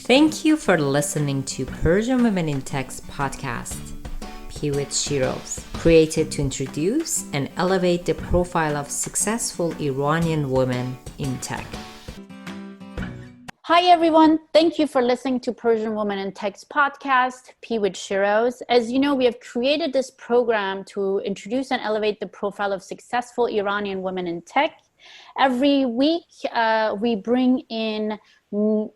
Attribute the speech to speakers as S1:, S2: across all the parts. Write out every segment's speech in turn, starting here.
S1: Thank you for listening to Persian Women in Tech's podcast, Pivot Shiros, created to introduce and elevate the profile of successful Iranian women in tech.
S2: Hi, everyone. Thank you for listening to Persian Women in Tech's podcast, Pivot Shiros. As you know, we have created this program to introduce and elevate the profile of successful Iranian women in tech. Every week, we bring in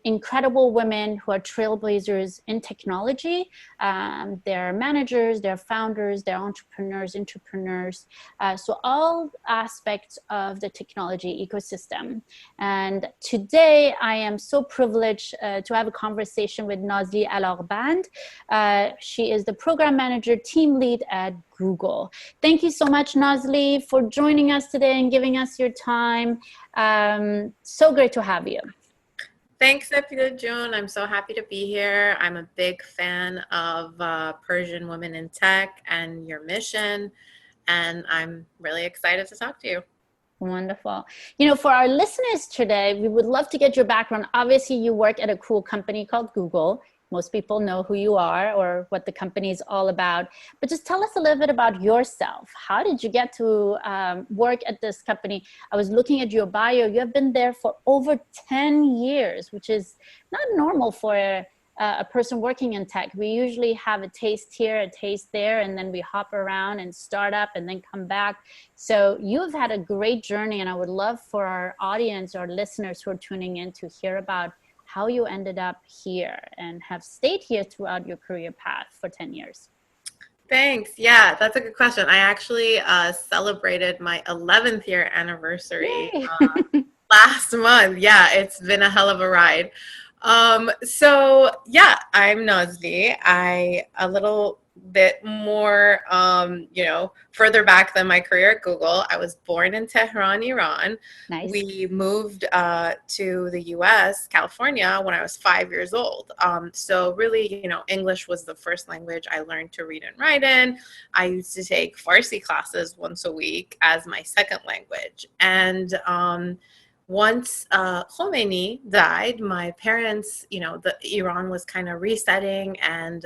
S2: incredible women who are trailblazers in technology. They're managers, they're founders, they're entrepreneurs. So all aspects of the technology ecosystem. And today I am so privileged to have a conversation with Nazli Alagheband. She is the program manager, team lead at Google. Thank you so much, Nazli, for joining us today and giving us your time. So great to have you.
S3: Thanks, Nepita June. I'm so happy to be here. I'm a big fan of Persian Women in Tech and your mission, and I'm really excited to talk to you.
S2: Wonderful. You know, for our listeners today, we would love to get your background. Obviously, you work at a cool company called Google. Most people know who you are or what the company is all about. But just tell us a little bit about yourself. How did you get to work at this company? I was looking at your bio. You have been there for over 10 years, which is not normal for a person working in tech. We usually have a taste here, a taste there, and then we hop around and start up and then come back. So you've had a great journey, and I would love for our audience or listeners who are tuning in to hear about how you ended up here and have stayed here throughout your career path for 10 years.
S3: Thanks. Yeah, that's a good question. I actually celebrated my 11th year anniversary last month. Yeah, it's been a hell of a ride. So yeah, I'm Nazli. A little bit more, further back than my career at Google. I was born in Tehran, Iran.
S2: Nice.
S3: We moved to the US, California, when I was 5 years old. So really, English was the first language I learned to read and write in. I used to take Farsi classes once a week as my second language. And once Khomeini died, my parents, Iran was kind of resetting, and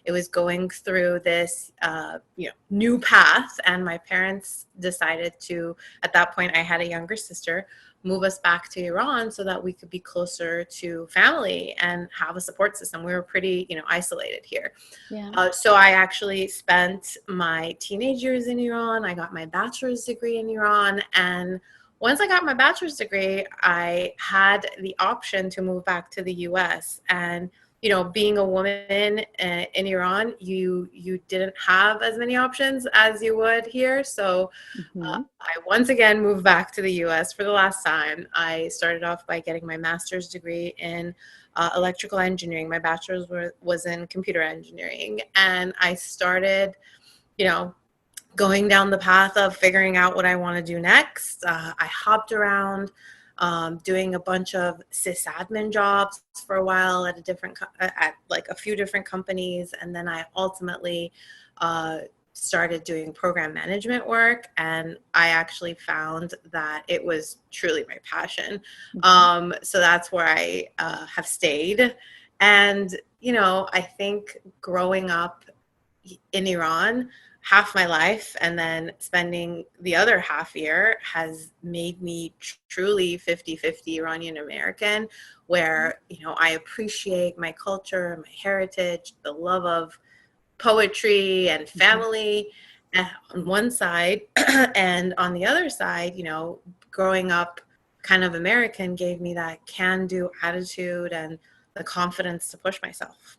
S3: it was going through this, new path. And my parents decided to, at that point, I had a younger sister, move us back to Iran so that we could be closer to family and have a support system. We were pretty, isolated here.
S2: Yeah.
S3: So I actually spent my teenage years in Iran. I got my bachelor's degree in Iran, and once I got my bachelor's degree, I had the option to move back to the U.S. And, being a woman in Iran, you didn't have as many options as you would here. So I once again moved back to the U.S. for the last time. I started off by getting my master's degree in electrical engineering. My bachelor's was in computer engineering. And I started, going down the path of figuring out what I want to do next. I hopped around doing a bunch of sysadmin jobs for a while at a few different companies. And then I ultimately started doing program management work. And I actually found that it was truly my passion. So that's where I have stayed. And, I think growing up in Iran, half my life and then spending the other half year has made me truly 50-50 Iranian American, where, I appreciate my culture, my heritage, the love of poetry and family on one side. And on the other side, growing up kind of American gave me that can-do attitude and the confidence to push myself.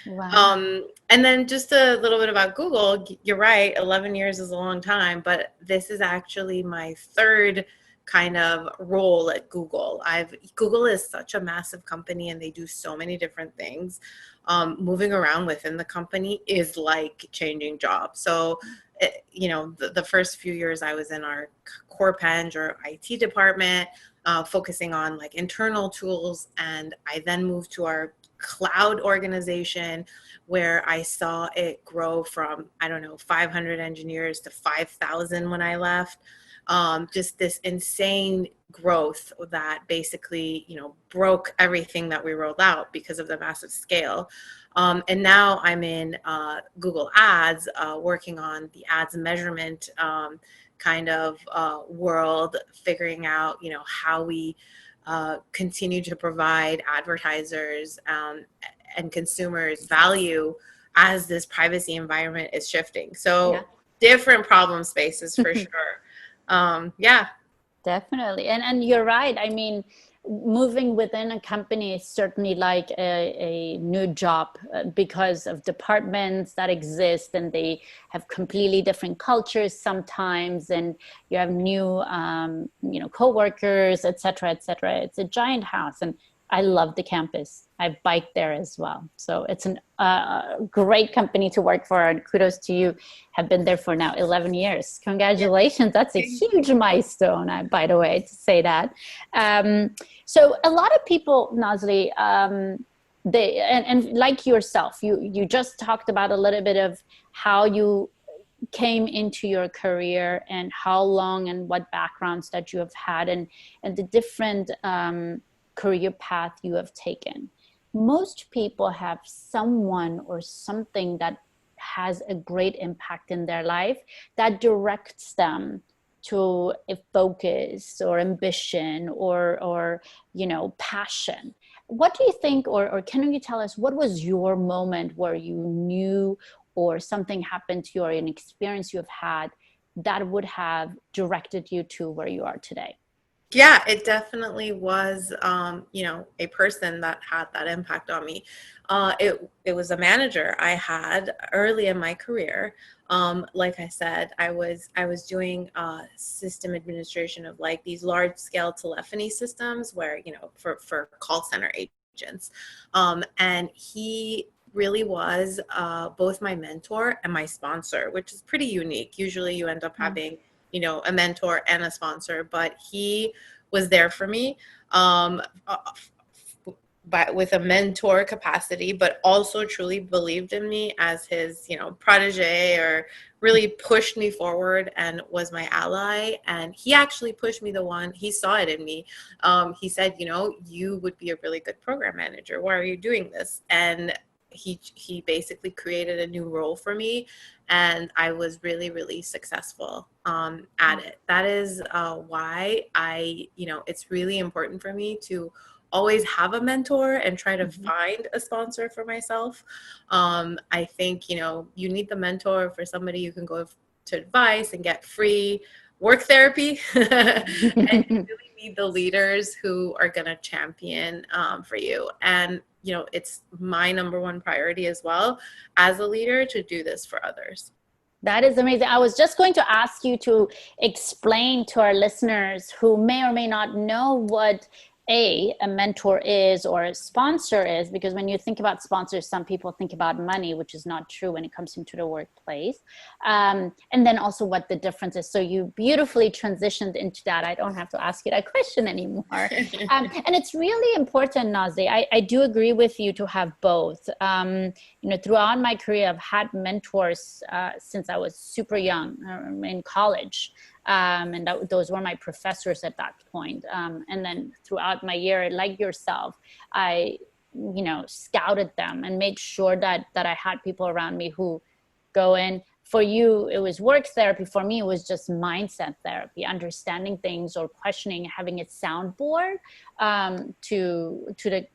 S2: Wow.
S3: And then just a little bit about Google. You're right, 11 years is a long time, but this is actually my third kind of role at Google. Google is such a massive company and they do so many different things. Moving around within the company is like changing jobs. So, the first few years I was in our core peng or IT department, focusing on like internal tools. And I then moved to our cloud organization where I saw it grow from, 500 engineers to 5,000 when I left. just this insane growth that basically, broke everything that we rolled out because of the massive scale. And now I'm in Google Ads, working on the ads measurement kind of world, figuring out, how we continue to provide advertisers and consumers value as this privacy environment is shifting. So different problem spaces for sure. Yeah.
S2: Definitely. And you're right. I mean, moving within a company is certainly like a new job because of departments that exist, and they have completely different cultures sometimes, and you have new, coworkers, et cetera, et cetera. It's a giant house, and I love the campus. I've biked there as well. So it's a great company to work for, and kudos to you. Have been there for now 11 years. Congratulations. That's a huge milestone, by the way, to say that. So a lot of people, Nazli, they and like yourself, you just talked about a little bit of how you came into your career and how long and what backgrounds that you have had, and the different career path you have taken. Most people have someone or something that has a great impact in their life that directs them to a focus or ambition or passion. What do you think, or can you tell us, what was your moment where you knew, or something happened to you, or an experience you have had that would have directed you to where you are today?
S3: Yeah, it definitely was, a person that had that impact on me. It was a manager I had early in my career. Like I said, I was doing system administration of like these large scale telephony systems where, for call center agents. And he really was both my mentor and my sponsor, which is pretty unique. Usually you end up having a mentor and a sponsor, but he was there for me but with a mentor capacity, but also truly believed in me as his, protege, or really pushed me forward and was my ally. And he actually pushed me he saw it in me. He said, you would be a really good program manager. Why are you doing this? And he basically created a new role for me, and I was really, really successful at it. That is why it's really important for me to always have a mentor and try to find a sponsor for myself. I think, you need the mentor for somebody you can go to advice and get free work therapy. And you really need the leaders who are going to champion for you. And it's my number one priority as well as a leader to do this for others.
S2: That is amazing. I was just going to ask you to explain to our listeners who may or may not know what a mentor is or a sponsor is, because when you think about sponsors, some people think about money, which is not true when it comes into the workplace. And then also what the difference is. So you beautifully transitioned into that. I don't have to ask you that question anymore. And it's really important, Nazli. I do agree with you to have both. Throughout my career, I've had mentors since I was super young in college. And those were my professors at that point. And then throughout my year, like yourself, I, scouted them and made sure that I had people around me who go in. For you, it was work therapy. For me, it was just mindset therapy, understanding things or questioning, having a soundboard to the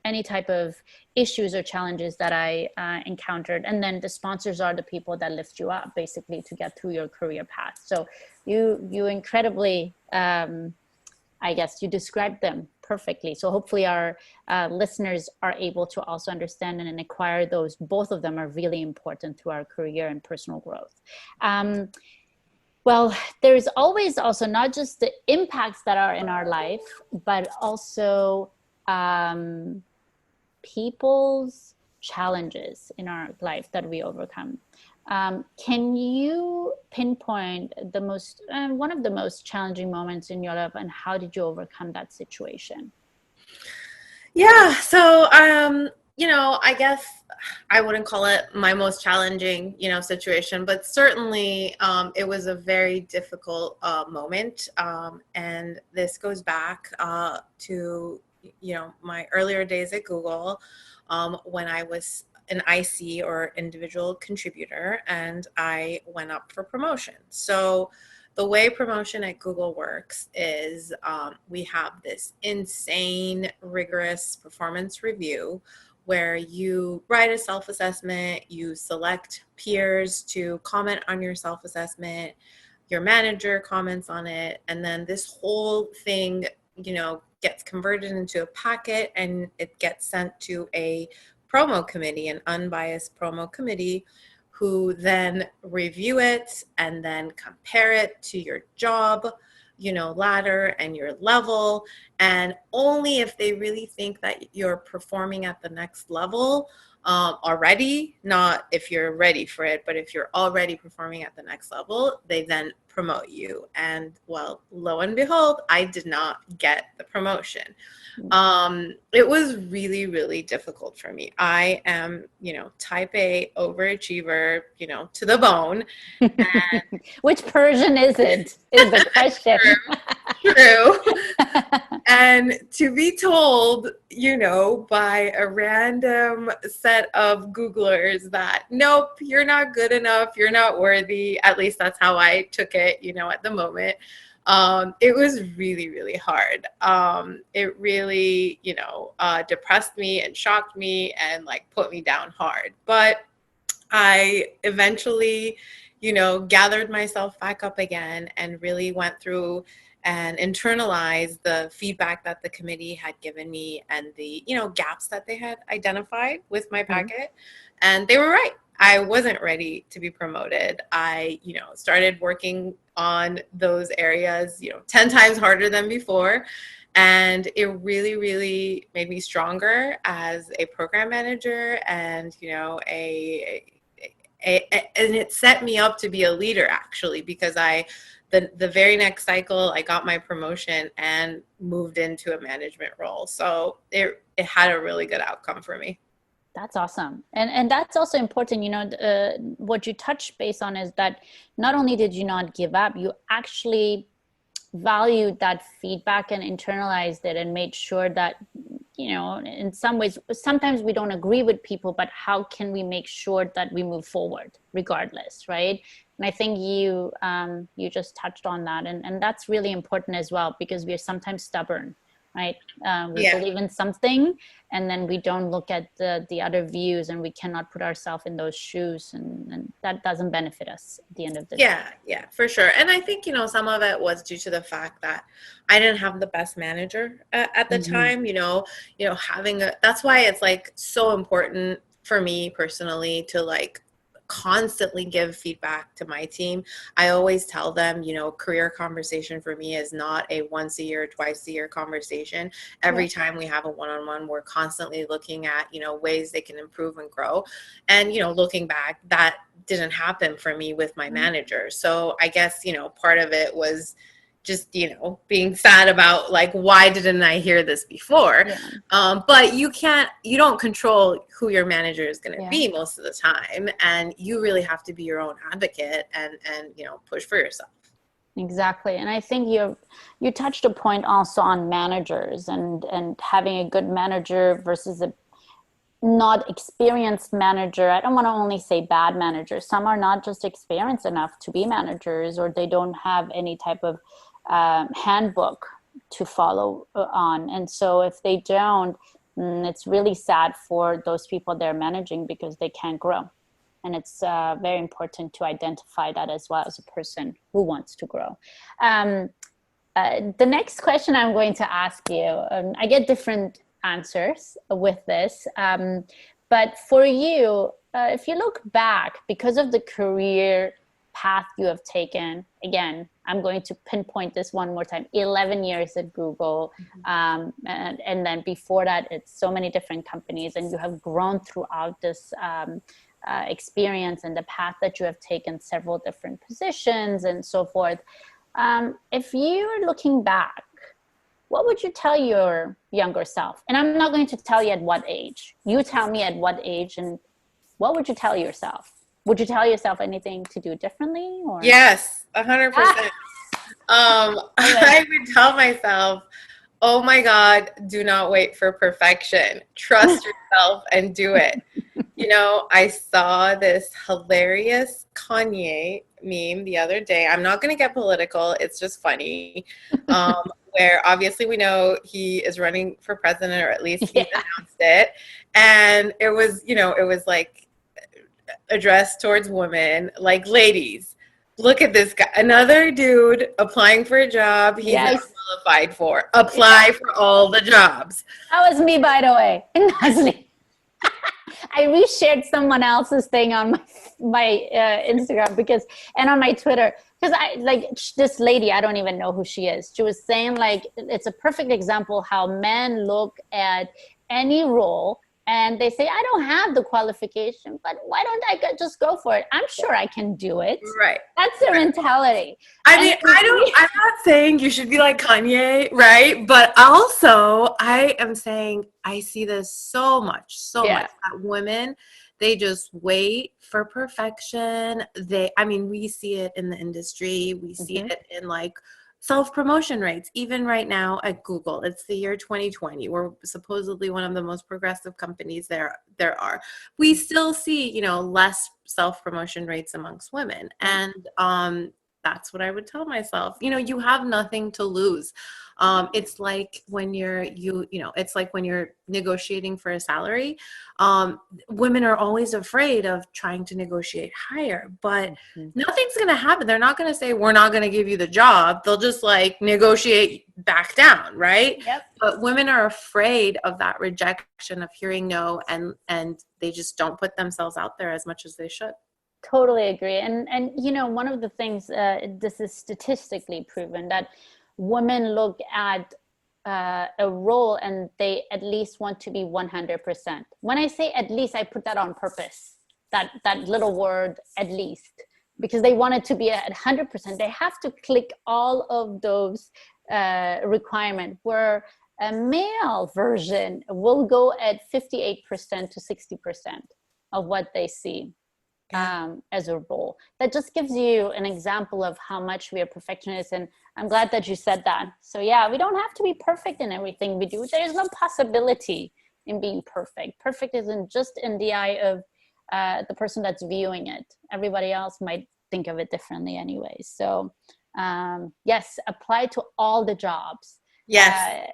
S2: any type of issues or challenges that I encountered. And then the sponsors are the people that lift you up basically to get through your career path. So you incredibly, I guess you described them perfectly. So hopefully our listeners are able to also understand and acquire those. Both of them are really important to our career and personal growth. Well, there's always also not just the impacts that are in our life, but also people's challenges in our life that we overcome. Can you pinpoint one of the most challenging moments in your life, and how did you overcome that situation?
S3: Yeah. So I guess I wouldn't call it my most challenging, situation, but certainly it was a very difficult moment. And this goes back to, my earlier days at Google, when I was an IC, or individual contributor, and I went up for promotion. So the way promotion at Google works is we have this insane, rigorous performance review where you write a self-assessment, you select peers to comment on your self-assessment, your manager comments on it, and then this whole thing, gets converted into a packet, and it gets sent to a promo committee, an unbiased promo committee, who then review it and then compare it to your job, ladder and your level. And only if they really think that you're performing at the next level already, not if you're ready for it, but if you're already performing at the next level, they then promote you. And well, lo and behold, I did not get the promotion. It was really, really difficult for me. I am, type A overachiever, to the bone. And
S2: Which Persian is it? Is the question.
S3: True. And to be told, by a random set of Googlers that, nope, you're not good enough, you're not worthy. At least that's how I took it, at the moment. It was really, really hard. It really, depressed me and shocked me and put me down hard. But I eventually, gathered myself back up again and really went through and internalized the feedback that the committee had given me and the, gaps that they had identified with my packet. And they were right. I wasn't ready to be promoted. I, started working on those areas, 10 times harder than before. And it really, really made me stronger as a program manager and, and it set me up to be a leader, actually, because the very next cycle, I got my promotion and moved into a management role. So it had a really good outcome for me.
S2: That's awesome. And that's also important, what you touched base on is that not only did you not give up, you actually valued that feedback and internalized it and made sure that, in some ways, sometimes we don't agree with people, but how can we make sure that we move forward regardless, right? And I think you just touched on that. And that's really important as well, because we are sometimes stubborn, right? We believe in something, and then we don't look at the other views, and we cannot put ourselves in those shoes, and that doesn't benefit us at the end of the day.
S3: Yeah, for sure. And I think, some of it was due to the fact that I didn't have the best manager at the time, that's why it's so important for me personally to constantly give feedback to my team. I always tell them, career conversation for me is not a once a year, twice a year conversation. Every time we have a one-on-one, we're constantly looking at, ways they can improve and grow. And, looking back, that didn't happen for me with my manager. So I guess, part of it was just, being sad about why didn't I hear this before? But you don't control who your manager is going to be most of the time. And you really have to be your own advocate and push for yourself.
S2: Exactly. And I think you touched a point also on managers and having a good manager versus a not experienced manager. I don't want to only say bad managers. Some are not just experienced enough to be managers, or they don't have any type of handbook to follow on. And so if they don't, it's really sad for those people they're managing, because they can't grow. And it's very important to identify that as well as a person who wants to grow. The next question I'm going to ask you, I get different answers with this. But for you, if you look back, because of the career path you have taken, again, I'm going to pinpoint this one more time, 11 years at Google. And then before that, it's so many different companies, and you have grown throughout this experience and the path that you have taken, several different positions and so forth. If you're looking back, what would you tell your younger self? And I'm not going to tell you at what age. You tell me at what age, and what would you tell yourself? Would you tell yourself anything to do differently? Or
S3: Yes, 100%. I would tell myself, oh my God, do not wait for perfection. Trust yourself and do it. You know, I saw this hilarious Kanye meme the other day. I'm not going to get political. It's just funny. Where obviously we know he is running for president, or at least he's announced it. And it was, you know, it was like addressed towards women, like, ladies, look at this guy, another dude applying for a job he's not qualified for. Apply for all the jobs.
S2: That was me, by the way. Nazli. I reshared someone else's thing on my Instagram and on my Twitter, because I like this lady, I don't even know who she is. She was saying, like, it's a perfect example how men look at any role and they say, I don't have the qualification, but why don't I just go for it? I'm sure I can do it.
S3: Right.
S2: That's their mentality.
S3: I mean, I'm not saying you should be like Kanye, right? But also I am saying I see this so much that women, they just wait for perfection. We see it in the industry. We see it in like self-promotion rates, even right now at Google. It's the year 2020. We're supposedly one of the most progressive companies there are. We still see, you know, less self-promotion rates amongst women. And that's what I would tell myself. You know, you have nothing to lose. It's like when it's like when you're negotiating for a salary. Women are always afraid of trying to negotiate higher, but nothing's going to happen. They're not going to say, we're not going to give you the job. They'll just like negotiate back down, right?
S2: Yep.
S3: But women are afraid of that rejection, of hearing no, and they just don't put themselves out there as much as they should.
S2: Totally agree. And you know, one of the things, this is statistically proven, that women look at a role and they at least want to be 100%. When I say at least, I put that on purpose, that little word, at least, because they want it to be at 100%. They have to click all of those requirements, where a male version will go at 58% to 60% of what they see as a role. That just gives you an example of how much we are perfectionists, and I'm glad that you said that. So yeah, we don't have to be perfect in everything we do. There is no possibility in being perfect. Perfect isn't just in the eye of the person that's viewing it. Everybody else might think of it differently anyway. So yes, apply to all the jobs.
S3: Yes.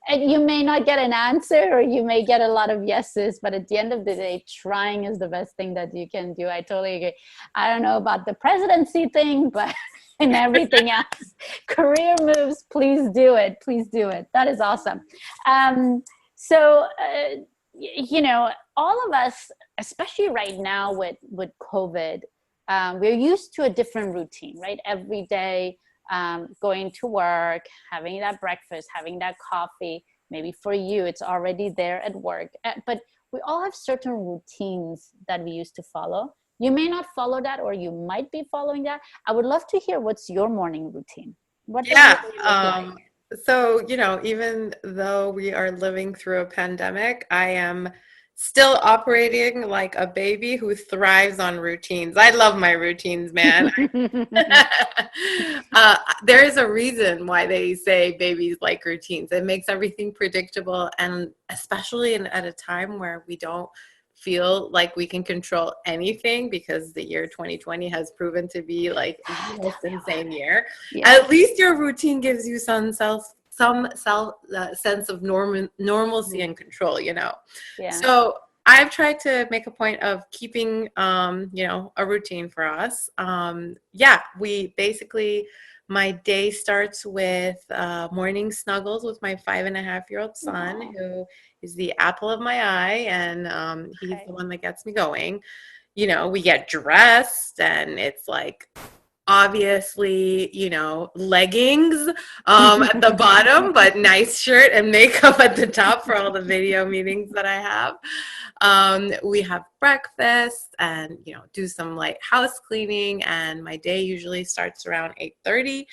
S2: And you may not get an answer, or you may get a lot of yeses, but at the end of the day, trying is the best thing that you can do. I totally agree. I don't know about the presidency thing, but and everything else, career moves, please do it. Please do it. That is awesome. You know, all of us, especially right now with COVID, we're used to a different routine, right? Every day, going to work, having that breakfast, having that coffee. Maybe for you, it's already there at work. But we all have certain routines that we used to follow. You may not follow that, or you might be following that. I would love to hear, what's your morning routine? What does it look like?
S3: So, you know, even though we are living through a pandemic, I am still operating like a baby who thrives on routines. I love my routines, man. There is a reason why they say babies like routines. It makes everything predictable, and especially at a time where we don't feel like we can control anything, because the year 2020 has proven to be like the most insane year. Yeah. At least your routine gives you some sense of normalcy and control, you know. Yeah. So I've tried to make a point of keeping you know, a routine for us. We basically, my day starts with morning snuggles with my 5.5-year-old son, who is the apple of my eye, and he's the one that gets me going. You know, we get dressed, and it's like, obviously, you know, leggings at the bottom, but nice shirt and makeup at the top for all the video meetings that I have. We have breakfast and, you know, do some light house cleaning, and my day usually starts around 8:30.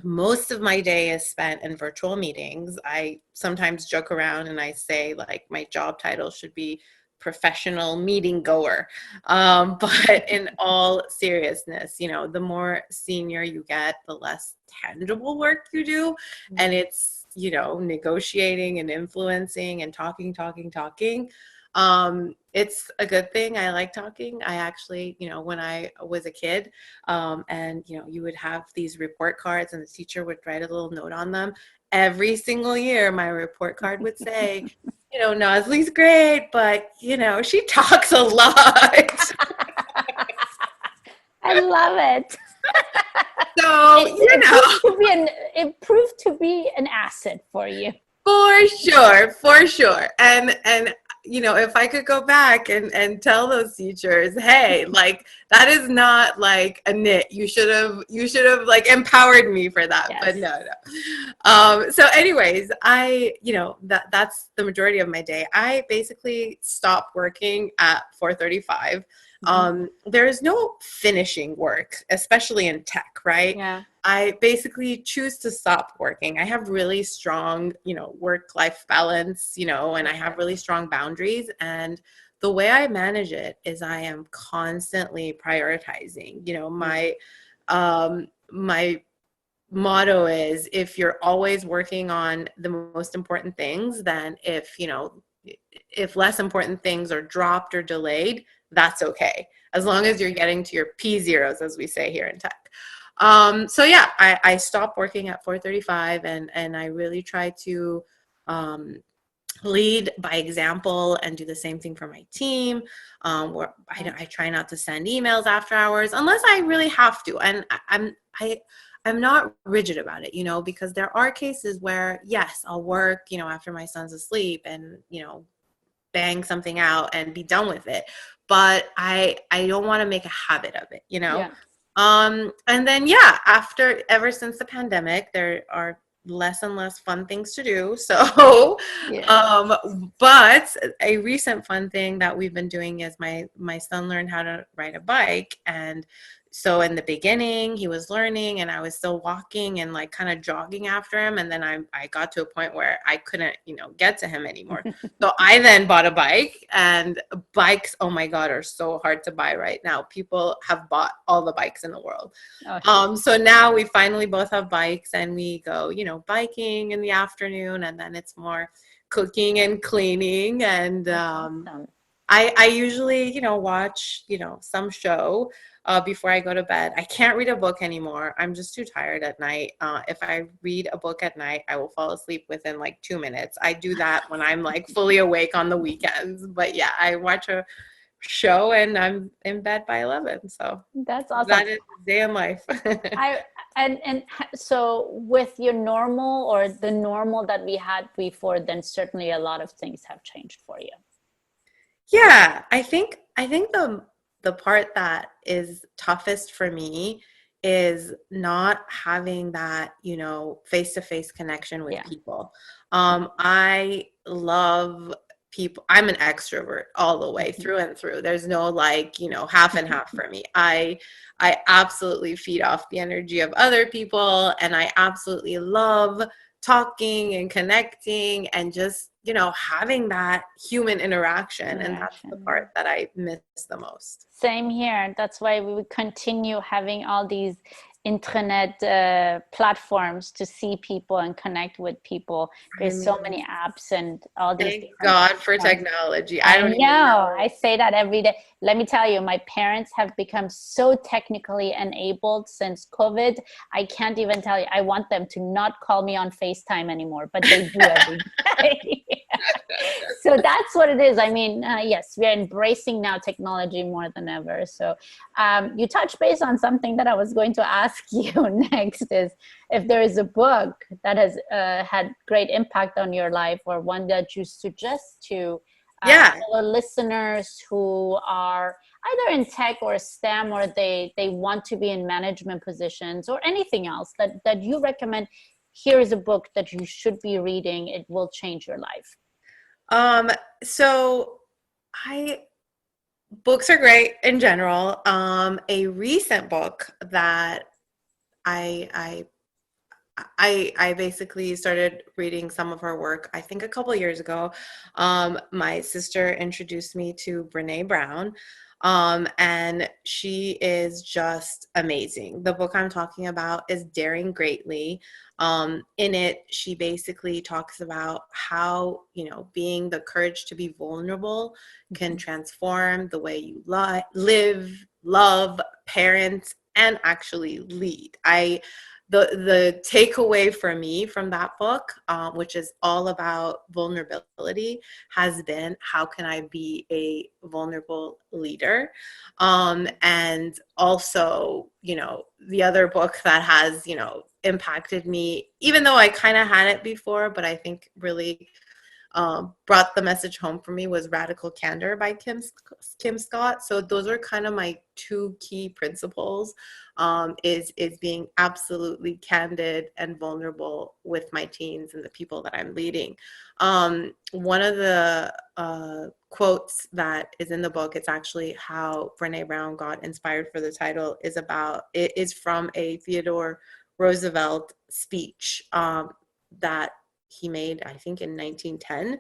S3: most of my day is spent in virtual meetings. I sometimes joke around and I say like my job title should be professional meeting goer. But in all seriousness, the more senior you get, the less tangible work you do. And it's, negotiating and influencing and talking. It's a good thing. I like talking. I actually, when I was a kid, and you would have these report cards and the teacher would write a little note on them. Every single year, my report card would say, Nazli's great, but she talks a lot.
S2: I love it.
S3: So,
S2: It proved to be an asset for you.
S3: For sure. And if I could go back and tell those teachers, hey, like that is not like a nit. You should have like empowered me for that. Yes. But no. So anyways, that's the majority of my day. I basically stop working at 4:35. There is no finishing work, especially in tech, right?
S2: Yeah.
S3: I basically choose to stop working. I have really strong, work-life balance, and I have really strong boundaries. And the way I manage it is I am constantly prioritizing. My motto is if you're always working on the most important things, then if less important things are dropped or delayed, that's okay. As long as you're getting to your P0s, as we say here in tech. So yeah, I stopped working at 4:35 and I really try to lead by example and do the same thing for my team. Where I try not to send emails after hours unless I really have to. And I'm not rigid about it, because there are cases where yes, I'll work, after my son's asleep and, bang something out and be done with it. But I don't want to make a habit of it,
S2: Yeah.
S3: And then, ever since the pandemic, there are less and less fun things to do. So, but a recent fun thing that we've been doing is my son learned how to ride a bike. And so in the beginning he was learning and I was still walking and like kind of jogging after him. And then I got to a point where I couldn't, get to him anymore. So I then bought a bike, and bikes, oh my God, are so hard to buy right now. People have bought all the bikes in the world. So now we finally both have bikes and we go, biking in the afternoon, and then it's more cooking and cleaning. And I usually, watch, some show before I go to bed. I can't read a book anymore. I'm just too tired at night. If I read a book at night, I will fall asleep within like 2 minutes. I do that when I'm like fully awake on the weekends. But yeah, I watch a show and I'm in bed by 11. So
S2: that's awesome.
S3: That is day in life.
S2: So with your normal or the normal that we had before, then certainly a lot of things have changed for you.
S3: Yeah, I think the part that is toughest for me is not having that, face-to-face connection with people. I love people. I'm an extrovert all the way through and through. There's no like, half and half for me. I absolutely feed off the energy of other people, and I absolutely love talking and connecting and just, having that human interaction. And that's the part that I miss the most.
S2: Same here. That's why we would continue having all these intranet platforms to see people and connect with people. There's so many apps and all these.
S3: Thank God for technology.
S2: I know. I say that every day. Let me tell you, my parents have become so technically enabled since COVID. I can't even tell you. I want them to not call me on FaceTime anymore, but they do every day. So that's what it is. I mean, yes, we're embracing now technology more than ever. So you touched base on something that I was going to ask you next is if there is a book that has had great impact on your life, or one that you suggest to fellow listeners who are either in tech or STEM, or they want to be in management positions or anything else that you recommend. Here is a book that you should be reading. It will change your life.
S3: So books are great in general. A recent book that I I basically started reading some of her work, I think a couple of years ago. My sister introduced me to Brene Brown, and she is just amazing. The book I'm talking about is Daring Greatly. In it, she basically talks about how, being the courage to be vulnerable can transform the way you live, love, parent, and actually lead. The takeaway for me from that book, which is all about vulnerability, has been how can I be a vulnerable leader? And also, the other book that has, impacted me, even though I kind of had it before, but I think really brought the message home for me, was Radical Candor by Kim Scott. So those are kind of my two key principles, is being absolutely candid and vulnerable with my teens and the people that I'm leading. One of the quotes that is in the book, it's actually how Brene Brown got inspired for the title, it is from a Theodore Roosevelt speech that he made, I think, in 1910.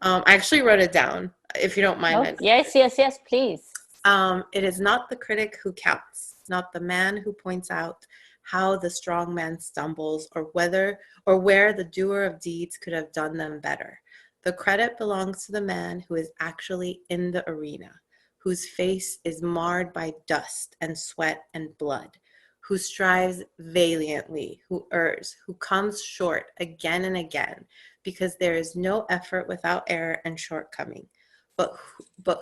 S3: I actually wrote it down, if you don't mind.
S2: Oh, yes, please.
S3: It is not the critic who counts, not the man who points out how the strong man stumbles, or where the doer of deeds could have done them better. The credit belongs to the man who is actually in the arena, whose face is marred by dust and sweat and blood, who strives valiantly, who errs, who comes short again and again, because there is no effort without error and shortcoming. But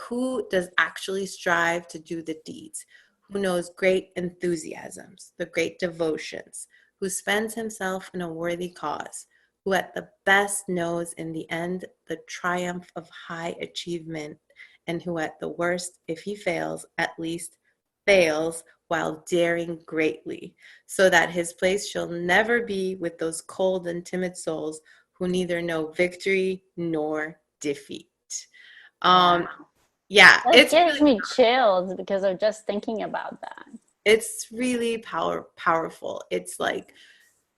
S3: who does actually strive to do the deeds, who knows great enthusiasms, the great devotions, who spends himself in a worthy cause, who at the best knows in the end the triumph of high achievement, and who at the worst, if he fails, at least fails while daring greatly, so that his place shall never be with those cold and timid souls who neither know victory nor defeat.
S2: Wow.
S3: Yeah,
S2: That gives me chills because of just thinking about that.
S3: It's really powerful. It's like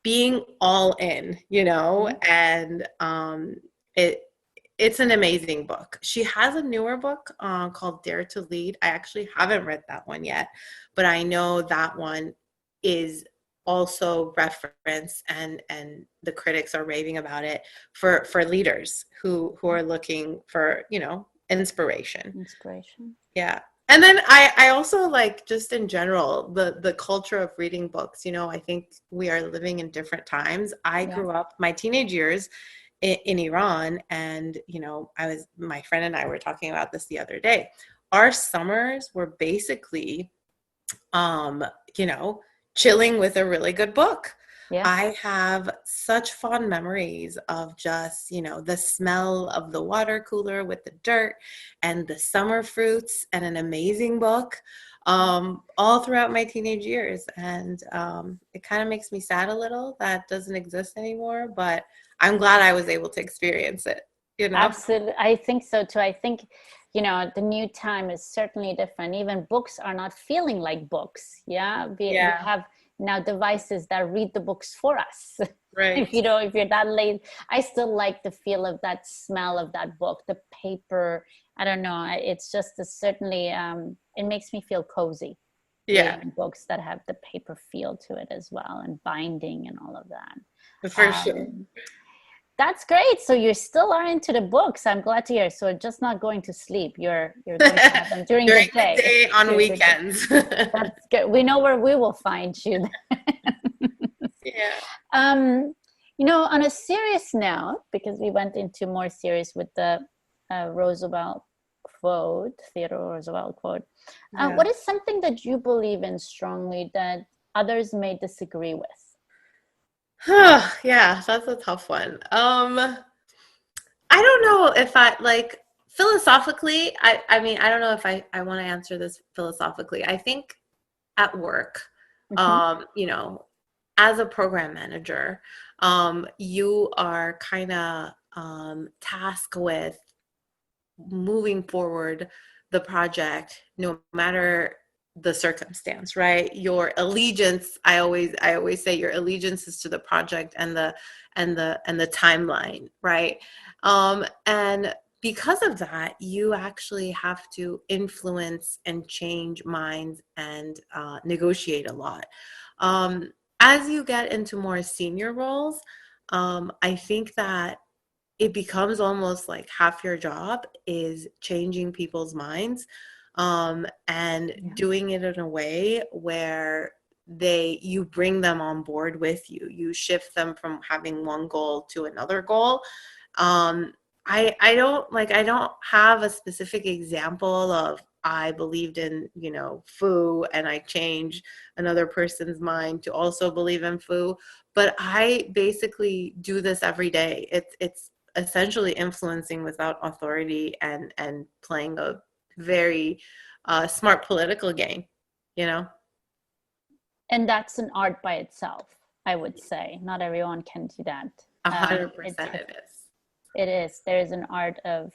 S3: being all in, and it's an amazing book. She has a newer book called Dare to Lead. I actually haven't read that one yet, but I know that one is also referenced, and the critics are raving about it for leaders who are looking for, inspiration. Yeah. And then I also like, just in general, the culture of reading books. I think we are living in different times. I grew up my teenage years in Iran, and my friend and I were talking about this the other day. Our summers were basically chilling with a really good book. Yeah. I have such fond memories of just, the smell of the water cooler with the dirt and the summer fruits and an amazing book, all throughout my teenage years. And it kind of makes me sad a little that doesn't exist anymore, but I'm glad I was able to experience it.
S2: Absolutely. I think so too. I think, the new time is certainly different. Even books are not feeling like books. Yeah. We have now devices that read the books for us. Right. if you're that late, I still like the feel of that smell of that book, the paper. I don't know. It's just certainly, it makes me feel cozy. Yeah. Books that have the paper feel to it as well, and binding and all of that.
S3: For sure.
S2: That's great. So you still are into the books. I'm glad to hear. So just not going to sleep. You're going to have them during the day
S3: on weekends.
S2: That's good. We know where we will find you.
S3: Yeah.
S2: On a serious note, because we went into more serious with the Roosevelt quote, Theodore Roosevelt quote. What is something that you believe in strongly that others may disagree with?
S3: Yeah, that's a tough one. I don't know if I like philosophically. I mean, I don't know if I want to answer this philosophically. I think at work, as a program manager, you are kind of tasked with moving forward the project, no matter the circumstance, right? Your allegiance, I always say your allegiance is to the project and the timeline, right? And because of that, you actually have to influence and change minds and negotiate a lot. As you get into more senior roles, I think that it becomes almost like half your job is changing people's minds, and doing it in a way where you bring them on board with you. You shift them from having one goal to another goal. um, I don't have a specific example of I believed in, foo, and I changed another person's mind to also believe in foo. But I basically do this every day. It's essentially influencing without authority, and playing a very smart political game, you know.
S2: And that's an art by itself, I would say. Not everyone can do that.
S3: 100% it is.
S2: It is. There is an art of,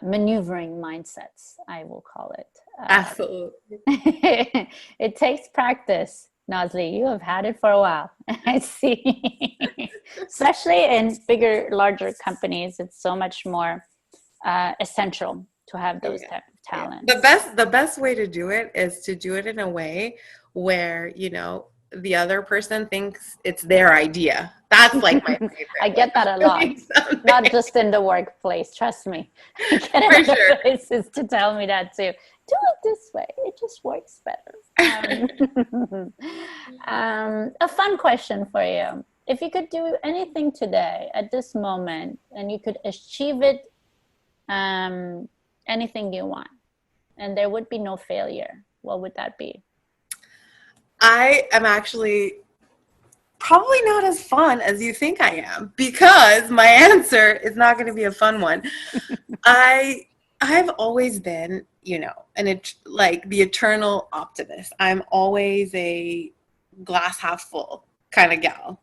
S2: maneuvering mindsets, I will call it.
S3: Absolutely.
S2: It takes practice. Nazli, you have had it for a while. I see. Especially in bigger, larger companies, it's so much more essential to have those type of talents.
S3: The best way to do it is to do it in a way where, the other person thinks it's their idea. That's like my favorite.
S2: I get that a lot. Not just in the workplace, trust me. I get it in other places to tell me that too. Do it this way. It just works better. A fun question for you. If you could do anything today at this moment and you could achieve it, anything you want, and there would be no failure, what would that be?
S3: I am actually probably not as fun as you think I am, because my answer is not going to be a fun one. I've always been, like the eternal optimist. I'm always a glass half full kind of gal.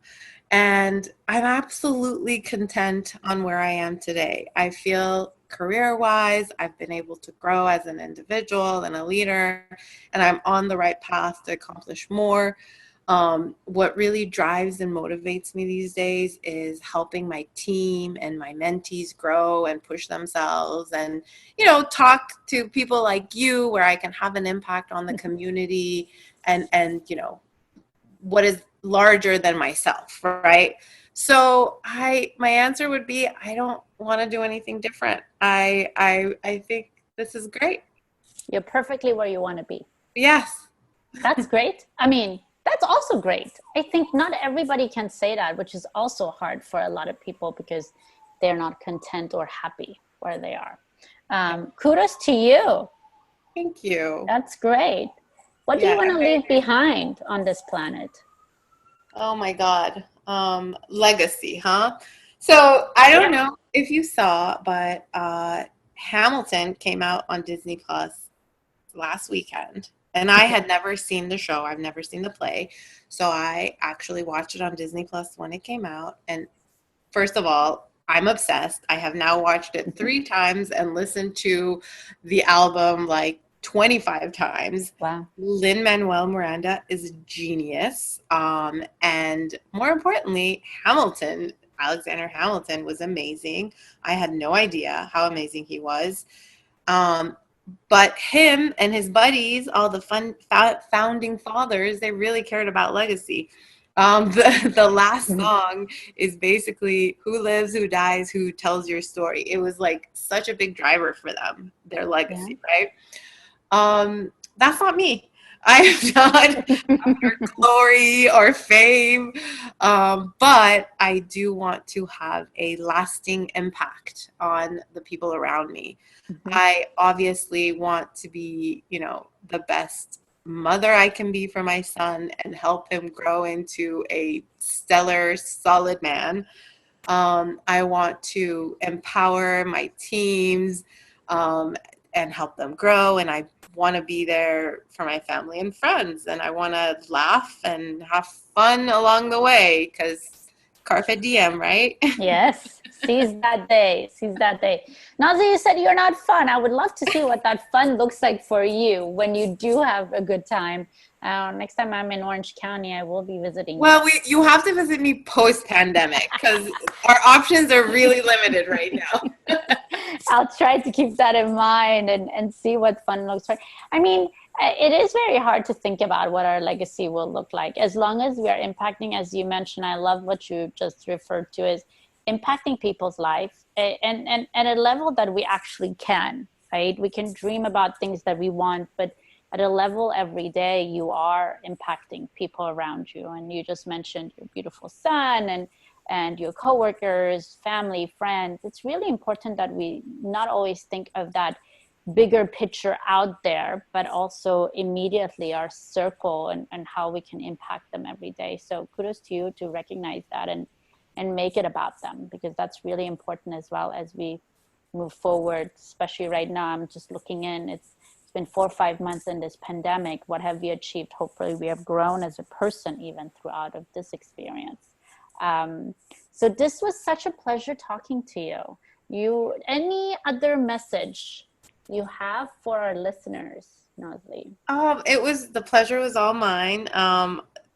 S3: And I'm absolutely content on where I am today. I feel career-wise, I've been able to grow as an individual and a leader, and I'm on the right path to accomplish more. What really drives and motivates me these days is helping my team and my mentees grow and push themselves, and, talk to people like you where I can have an impact on the community, and what is larger than myself, right? So my answer would be, I don't want to do anything different. I think this is great.
S2: You're perfectly where you want to be.
S3: Yes.
S2: That's great. I mean, that's also great. I think not everybody can say that, which is also hard for a lot of people because they're not content or happy where they are. Kudos to you.
S3: Thank you.
S2: That's great. What do you want to leave behind on this planet?
S3: Oh my God. Legacy, huh? So I don't know if you saw, but Hamilton came out on Disney Plus last weekend. And I had never seen the show. I've never seen the play. So I actually watched it on Disney Plus when it came out. And first of all, I'm obsessed. I have now watched it 3 times and listened to the album like 25 times.
S2: Wow.
S3: Lin-Manuel Miranda is a genius. And more importantly, Alexander Hamilton was amazing. I had no idea how amazing he was. But him and his buddies, all the founding fathers, they really cared about legacy. The last song is basically who lives, who dies, who tells your story. It was like such a big driver for them, their legacy, right? That's not me. I have not after glory or fame, but I do want to have a lasting impact on the people around me. Mm-hmm. I obviously want to be, the best mother I can be for my son and help him grow into a stellar, solid man. I want to empower my teams, and help them grow. And I want to be there for my family and friends. And I want to laugh and have fun along the way, because carpe diem, right?
S2: Yes. Seize that day. Seize that day. Nazli, you said you're not fun. I would love to see what that fun looks like for you when you do have a good time. Next time I'm in Orange County, I will be visiting you.
S3: Well, you have to visit me post-pandemic because our options are really limited right now.
S2: I'll try to keep that in mind and see what fun looks like. I mean, it is very hard to think about what our legacy will look like. As long as we are impacting, as you mentioned, I love what you just referred to as impacting people's life and at a level that we actually can, right? We can dream about things that we want, but at a level every day, you are impacting people around you. And you just mentioned your beautiful son and your coworkers, family, friends. It's really important that we not always think of that bigger picture out there, but also immediately our circle and how we can impact them every day. So kudos to you to recognize that and make it about them, because that's really important as well as we move forward, especially right now. I'm just looking in, it's been 4 or 5 months in this pandemic. What have we achieved? Hopefully we have grown as a person even throughout of this experience. So this was such a pleasure talking to you. Any other message you have for our listeners, Nazli?
S3: The pleasure was all mine.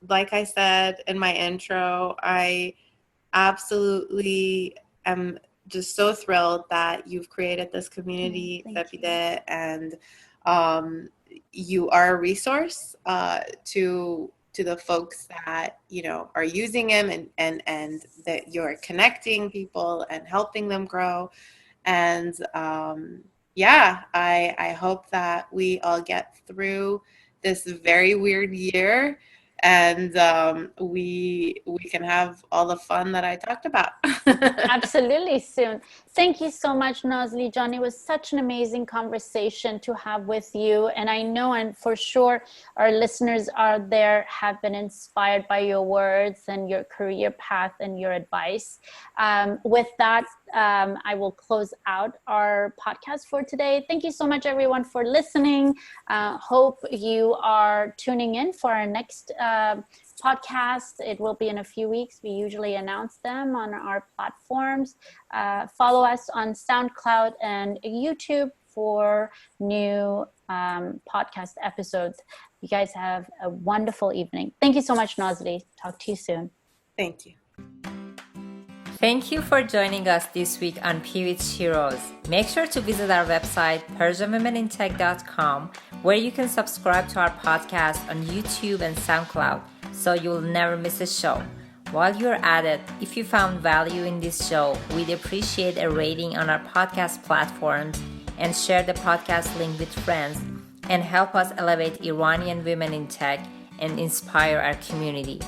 S3: Like I said in my intro, I absolutely am just so thrilled that you've created this community, Sepide, and you are a resource to the folks that are using him, and that you're connecting people and helping them grow. And I hope that we all get through this very weird year, and we can have all the fun that I talked about.
S2: Absolutely, soon. Thank you so much, Nazli. John, it was such an amazing conversation to have with you. And I know, and for sure, our listeners out there have been inspired by your words and your career path and your advice. With that, I will close out our podcast for today. Thank you so much, everyone, for listening. Hope you are tuning in for our next podcast. It will be in a few weeks. We usually announce them on our platforms. Follow us on SoundCloud and YouTube for new podcast episodes. You guys have a wonderful evening. Thank you so much, Nazli. Talk to you soon.
S3: Thank you.
S1: Thank you for joining us this week on P with Heroes. Make sure to visit our website, PersianWomenInTech.com, where you can subscribe to our podcast on YouTube and SoundCloud, so you'll never miss a show. While you're at it, if you found value in this show, we'd appreciate a rating on our podcast platforms, and share the podcast link with friends, and help us elevate Iranian women in tech and inspire our community.